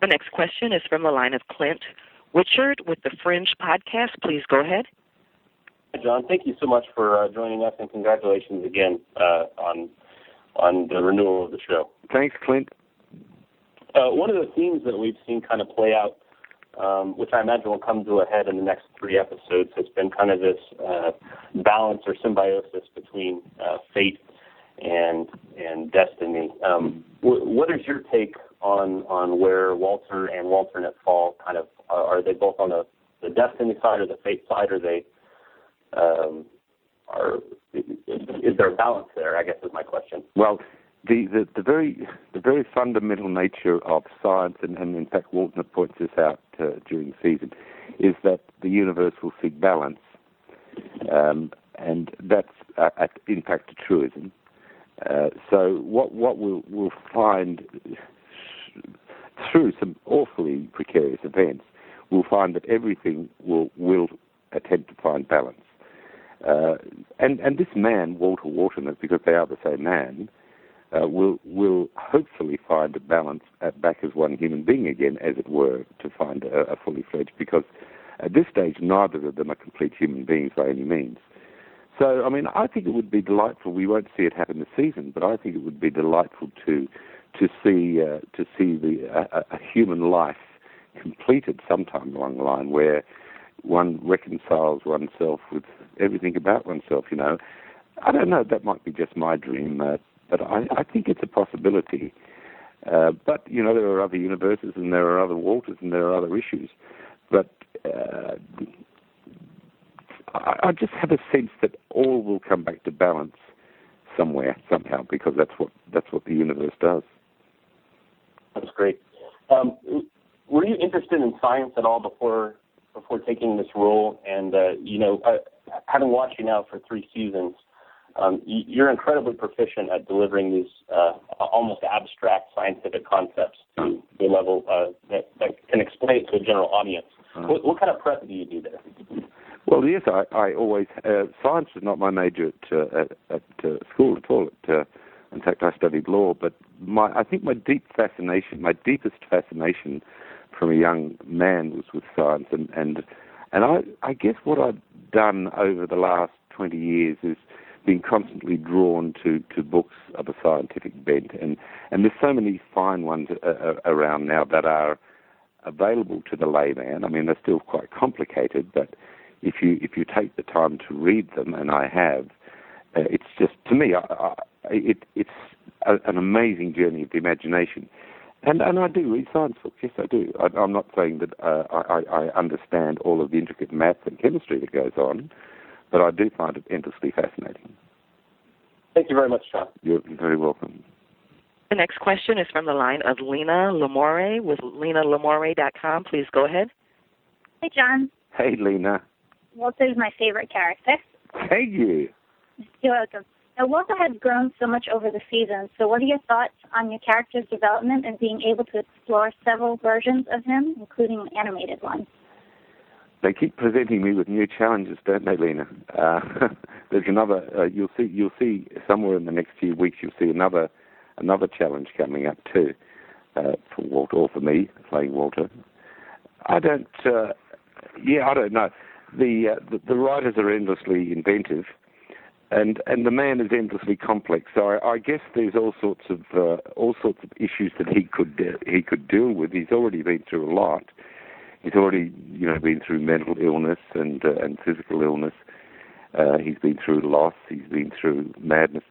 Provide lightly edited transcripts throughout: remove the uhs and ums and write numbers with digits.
The next question is from the line of Clint Witchard with the Fringe Podcast. Please go ahead. Hi, John. Thank you so much for joining us, and congratulations again on the renewal of the show. Thanks, Clint. One of the themes that we've seen kind of play out, which I imagine will come to a head in the next 3 episodes, has been kind of this balance or symbiosis between fate and destiny. What is your take on where Walter and Walternate fall? Kind of, are they both on the destiny side or the fate side? Are they is there a balance there, I guess, is my question. Well, the very fundamental nature of science, and in fact Walternate points this out during the season, is that the universe will seek balance, and that's in fact a truism. So what we'll find through some awfully precarious events, we'll find that everything will attempt to find balance. And this man, Walter Walternate, because they are the same man, will hopefully find a balance back as one human being again, as it were, to find a fully fledged, because at this stage neither of them are complete human beings by any means. So, I mean, I think it would be delightful. We won't see it happen this season, but I think it would be delightful to see a human life completed sometime along the line where one reconciles oneself with everything about oneself. You know, I don't know. That might be just my dream, but I think it's a possibility. But you know, there are other universes, and there are other Walters, and there are other issues. But I just have a sense that all will come back to balance somewhere, somehow, because that's what the universe does. That's great. Were you interested in science at all before taking this role? And you know, having watched you now for 3 seasons, you're incredibly proficient at delivering these almost abstract scientific concepts to the level that can explain it to a general audience. What kind of prep do you do there? Well, yes, I always science was not my major at school at all. In fact, I studied law. But I think my deepest fascination from a young man was with science, and I guess what I've done over the last 20 years is been constantly drawn to books of a scientific bent, and there's so many fine ones around now that are available to the layman. I mean, they're still quite complicated, but if you take the time to read them, and I have, it's just, to me, it's an amazing journey of the imagination. And I do read science books, yes I do. I'm not saying that I understand all of the intricate maths and chemistry that goes on, but I do find it endlessly fascinating. Thank you very much, John. You're very welcome. The next question is from the line of Lena Lamore with LenaLamore.com. Please go ahead. Hey, John. Hey, Lena. Walter's my favorite character. Thank you. You're welcome. Now, Walter has grown so much over the season, so what are your thoughts on your character's development and being able to explore several versions of him, including animated ones? They keep presenting me with new challenges, don't they, Lena? There's another. You'll see somewhere in the next few weeks. You'll see another challenge coming up too for Walter, or for me playing Walter. I don't know. The writers are endlessly inventive, and the man is endlessly complex. So I guess there's all sorts of issues that he could deal with. He's already been through a lot. He's already, been through mental illness and physical illness. He's been through loss. He's been through madness.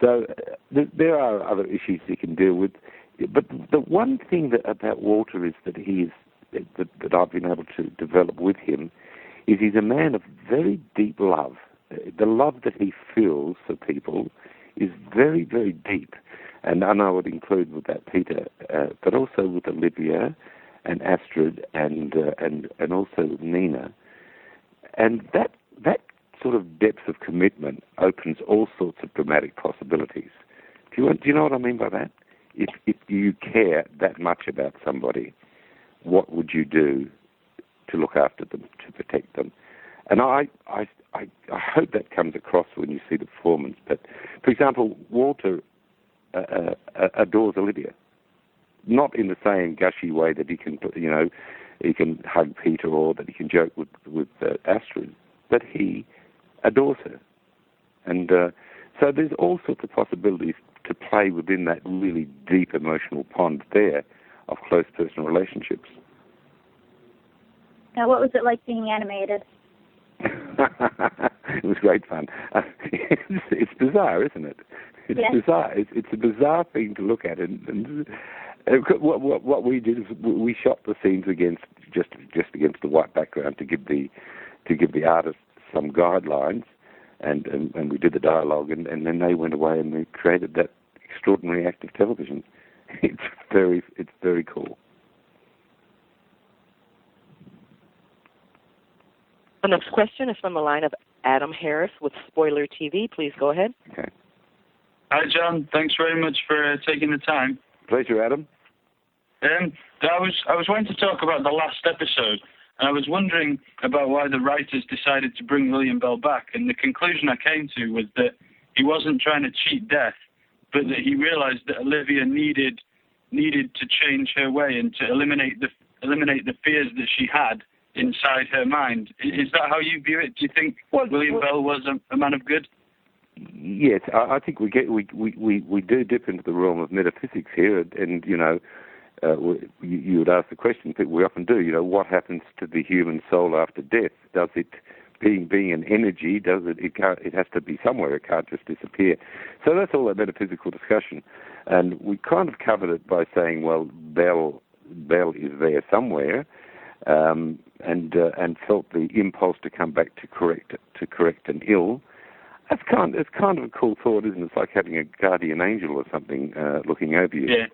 So there are other issues he can deal with. But the one thing about Walter is that that I've been able to develop with him is he's a man of very deep love. The love that he feels for people is very, very deep. And I would include with that Peter, but also with Olivia and Astrid and also with Nina. And that sort of depth of commitment opens all sorts of dramatic possibilities. Do you know what I mean by that? If you care that much about somebody, what would you do to look after them, to protect them? And I hope that comes across when you see the performance. But, for example, Walter adores Olivia. not in the same gushy way that he can, he can hug Peter or that he can joke with Astrid, but he adores her. And so there's all sorts of possibilities to play within that really deep emotional pond there of close personal relationships. Now, what was it like being animated? It was great fun. It's bizarre, isn't it? It's bizarre. It's a bizarre thing to look at, and what we did is we shot the scenes just against the white background to give the artist some guidelines, and we did the dialogue, and then they went away and they created that extraordinary active television. It's very cool. The next question is from the line of Adam Harris with Spoiler TV. Please go ahead. Okay. Hi, John. Thanks very much for taking the time. Pleasure, Adam. I was wanting to talk about the last episode, and I was wondering about why the writers decided to bring William Bell back. And the conclusion I came to was that he wasn't trying to cheat death, but that he realized that Olivia needed to change her way and to eliminate the fears that she had inside her mind. Is that how you view it? Do you think William Bell was a man of good? Yes, I think we do dip into the realm of metaphysics here, and you would ask the question that we often do. What happens to the human soul after death? Does it, being an energy, it has to be somewhere. It can't just disappear. So that's all a metaphysical discussion, and we kind of covered it by saying, well, Bell is there somewhere. And felt the impulse to come back to correct an ill. It's kind of a cool thought, isn't it? It's like having a guardian angel or something looking over you. Yeah.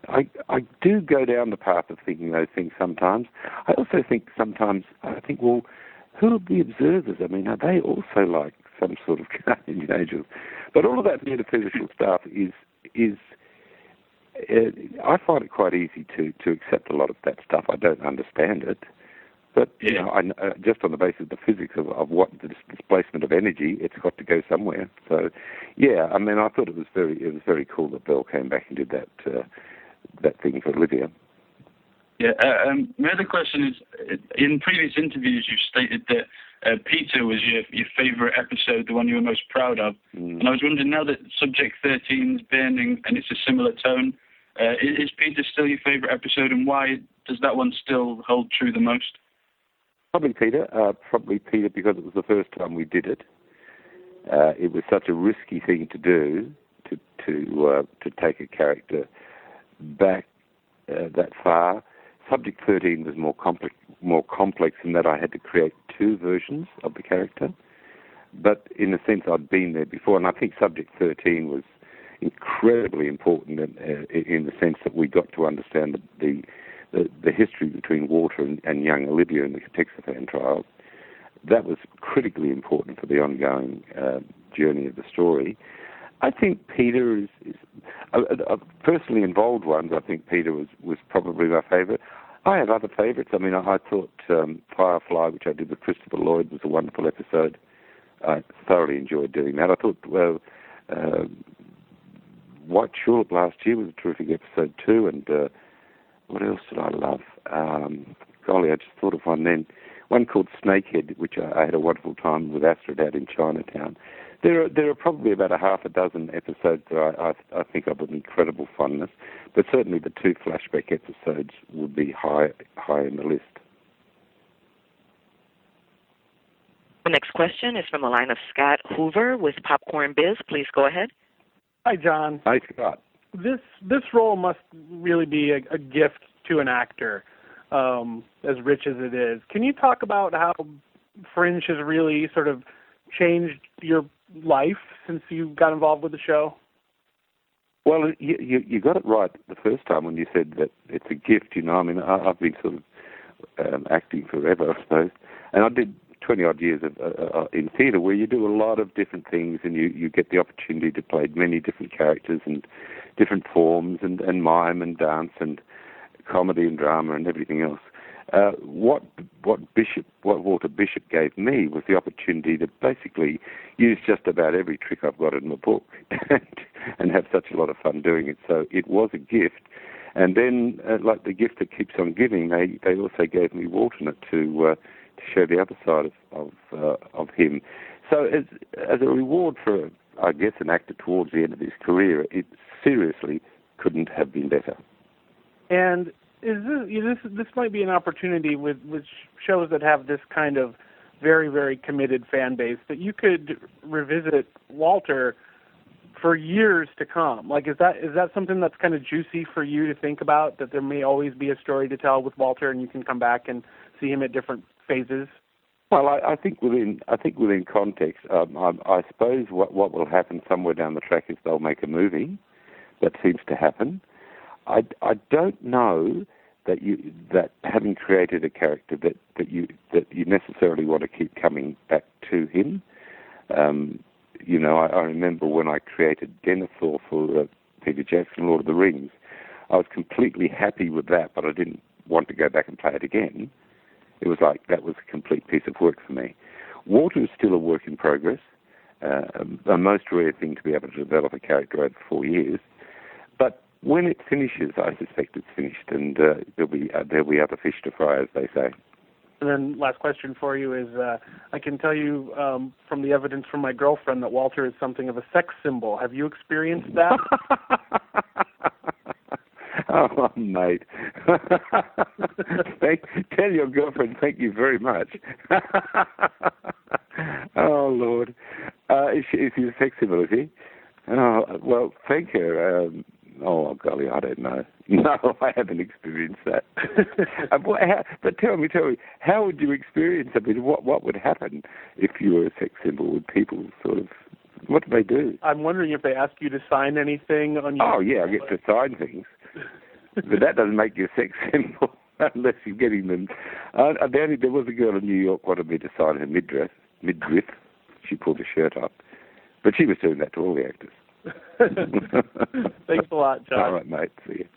I do go down the path of thinking those things sometimes. I also think sometimes, well, who are the observers? I mean, are they also like some sort of guardian angels? But all of that metaphysical stuff is I find it quite easy to accept a lot of that stuff. I don't understand it, but I just on the basis of the physics of what the displacement of energy, it's got to go somewhere. So, I mean, I thought it was very cool that Bell came back and did that thing for Olivia. Yeah. My other question is, in previous interviews, you've stated that Peter was your favourite episode, the one you were most proud of. And I was wondering, now that Subject 13 is burning and it's a similar tone, is Peter still your favourite episode, and why does that one still hold true the most? Probably Peter because it was the first time we did it. It was such a risky thing to do, to take a character back that far. Subject 13 was more complex in that I had to create two versions of the character. But in a sense, I'd been there before, and I think Subject 13 was incredibly important in the sense that we got to understand the history between Walter and young Olivia in the Texophane trial. That was critically important for the ongoing journey of the story. I think Peter is personally involved ones. I think Peter was probably my favourite. I have other favourites. I mean, I thought Firefly, which I did with Christopher Lloyd, was a wonderful episode. I thoroughly enjoyed doing that. I thought, White Tulip last year was a terrific episode too, and what else did I love? Golly, I just thought of one then. One called Snakehead, which I had a wonderful time with Astrid out in Chinatown. There are probably about a half a dozen episodes that I think of with incredible fondness, but certainly the two flashback episodes would be high in the list. The next question is from the line of Scott Hoover with Popcorn Biz. Please go ahead. Hi, John. Hi, Scott. This role must really be a gift to an actor, as rich as it is. Can you talk about how Fringe has really sort of changed your life since you got involved with the show? Well, you got it right the first time when you said that it's a gift. I mean, I've been sort of acting forever, I suppose, and I did 20-odd years in theatre where you do a lot of different things, and you get the opportunity to play many different characters and different forms and mime and dance and comedy and drama and everything else. What Walter Bishop gave me was the opportunity to basically use just about every trick I've got in my book and have such a lot of fun doing it. So it was a gift. And then, like the gift that keeps on giving, they also gave me Walter to show the other side of him. So as a reward for, I guess, an actor towards the end of his career, it seriously couldn't have been better. And this might be an opportunity with shows that have this kind of very, very committed fan base that you could revisit Walter for years to come. Like, is that something that's kind of juicy for you to think about, that there may always be a story to tell with Walter and you can come back and see him at different phases? Well, I think within context, I suppose what will happen somewhere down the track is they'll make a movie. That seems to happen. I don't know that having created a character that you necessarily want to keep coming back to him. I remember when I created Denethor for Peter Jackson, Lord of the Rings, I was completely happy with that, but I didn't want to go back and play it again. It was like that was a complete piece of work for me. Walter is still a work in progress, a most rare thing to be able to develop a character over 4 years. But when it finishes, I suspect it's finished, and there'll be other fish to fry, as they say. And then last question for you is, I can tell you from the evidence from my girlfriend that Walter is something of a sex symbol. Have you experienced that? Oh, mate. Tell your girlfriend thank you very much. Oh, Lord. Is she a sex symbol, is he? Oh, well, thank her. Oh, golly, I don't know. No, I haven't experienced that. But tell me, how would you experience it? I mean, what would happen if you were a sex symbol? Would people sort of, what do they do? I'm wondering if they ask you to sign anything on your... Oh, yeah, I get to sign things. But that doesn't make you a sex symbol unless you're getting them. There was a girl in New York wanted me to sign her midriff. She pulled her shirt up. But she was doing that to all the actors. Thanks a lot, John. All right, mate. See you.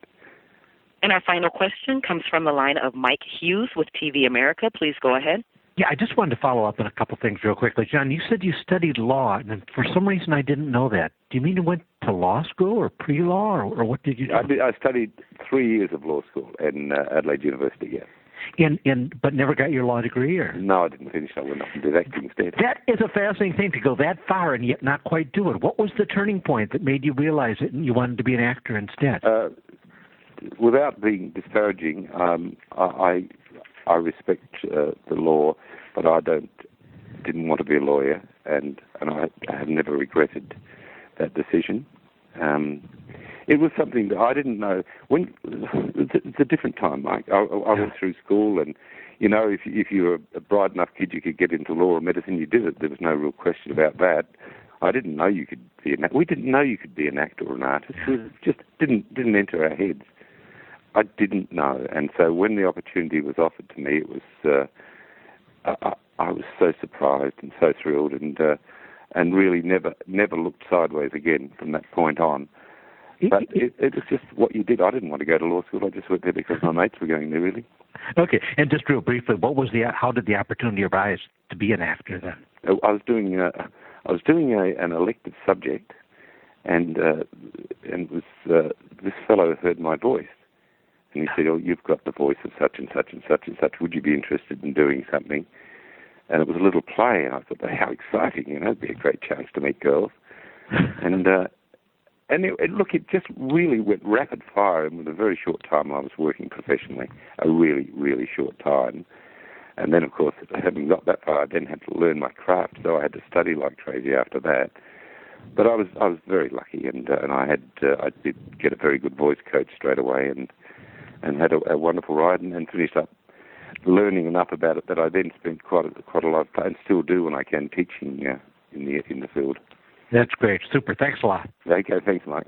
And our final question comes from the line of Mike Hughes with TV America. Please go ahead. Yeah, I just wanted to follow up on a couple things real quickly. John, you said you studied law, and for some reason I didn't know that. Do you mean you went to law school or pre-law, or what did you do? I studied 3 years of law school in Adelaide University, yes. But never got your law degree, or? No, I didn't finish. I went off and did acting instead. That is a fascinating thing, to go that far and yet not quite do it. What was the turning point that made you realize it and you wanted to be an actor instead? Without being disparaging, I respect the law, but I didn't want to be a lawyer, and I have never regretted that decision. It was something that I didn't know. It's a different time, Mike. I went through school, and if you were a bright enough kid, you could get into law or medicine. You did it. There was no real question about that. I didn't know you could be an actor. We didn't know you could be an actor or an artist. It just didn't enter our heads. I didn't know, and so when the opportunity was offered to me, it was I was so surprised and so thrilled, and really never looked sideways again from that point on. But it was just what you did. I didn't want to go to law school. I just went there because my mates were going there, really. Okay, and just real briefly, how did the opportunity arise to be an actor then? I was doing an elective subject, and it was this fellow heard my voice, and he said, "Oh, you've got the voice of such and such and such and such. Would you be interested in doing something?" And it was a little play, and I thought, how exciting! It'd be a great chance to meet girls, And it just really went rapid fire, and with a very short time I was working professionally, a really, really short time. And then, of course, having got that far, I then had to learn my craft, so I had to study like crazy after that. But I was very lucky, and I did get a very good voice coach straight away, and had a wonderful ride, and finished up learning enough about it that I then spent quite a lot of time, and still do when I can, teaching in the field. That's great. Super. Thanks a lot. Okay, thanks, Mike.